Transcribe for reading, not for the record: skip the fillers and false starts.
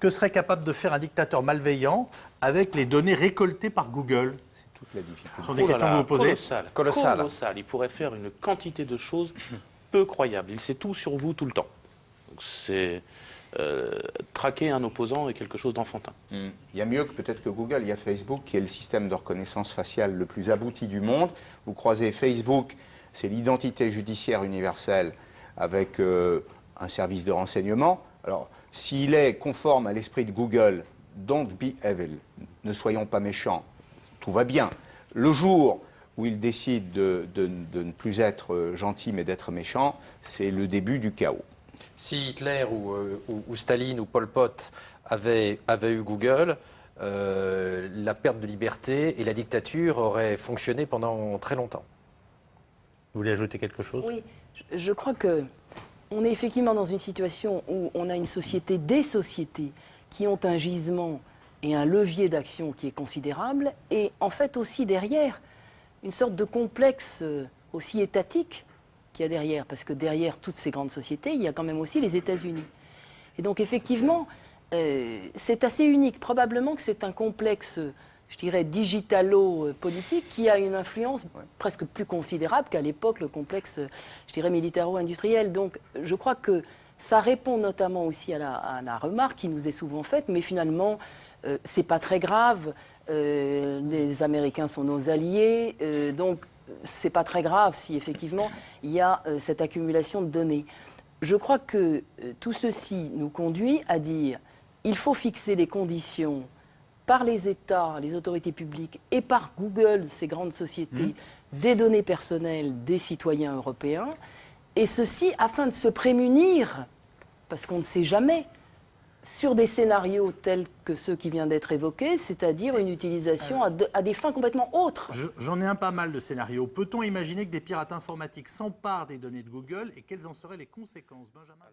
que serait capable de faire un dictateur malveillant avec les données récoltées par Google? C'est toute la difficulté. Ce sont des questions que vous vous posez. Colossal. Il pourrait faire une quantité de choses peu croyables. Il sait tout sur vous tout le temps. Donc c'est traquer un opposant est quelque chose d'enfantin. Il y a mieux que peut-être que Google. Il y a Facebook qui est le système de reconnaissance faciale le plus abouti du monde. Vous croisez Facebook, c'est l'identité judiciaire universelle avec un service de renseignement. Alors, s'il est conforme à l'esprit de Google, don't be evil, ne soyons pas méchants, tout va bien. Le jour où il décide de ne plus être gentil mais d'être méchant, c'est le début du chaos. Si Hitler ou Staline ou Pol Pot avaient eu Google, la perte de liberté et la dictature auraient fonctionné pendant très longtemps. Vous voulez ajouter quelque chose? Oui, je crois que on est effectivement dans une situation où on a une société, des sociétés qui ont un gisement et un levier d'action qui est considérable, et en fait aussi derrière une sorte de complexe aussi étatique qu'il y a derrière, parce que derrière toutes ces grandes sociétés, il y a quand même aussi les États-Unis. Et donc effectivement, c'est assez unique. Probablement que c'est un complexe, je dirais, digitalo-politique qui a une influence presque plus considérable qu'à l'époque le complexe, je dirais, militaro-industriel. Donc je crois que ça répond notamment aussi à la remarque qui nous est souvent faite, mais finalement, c'est pas très grave. Les Américains sont nos alliés, donc c'est pas très grave si effectivement il y a cette accumulation de données. Je crois que tout ceci nous conduit à dire il faut fixer les conditions par les États, les autorités publiques et par Google, ces grandes sociétés, des données personnelles des citoyens européens, et ceci afin de se prémunir, parce qu'on ne sait jamais, sur des scénarios tels que ceux qui viennent d'être évoqués, c'est-à-dire une utilisation à des fins complètement autres. J'en ai un pas mal de scénarios. Peut-on imaginer que des pirates informatiques s'emparent des données de Google et quelles en seraient les conséquences, Benjamin?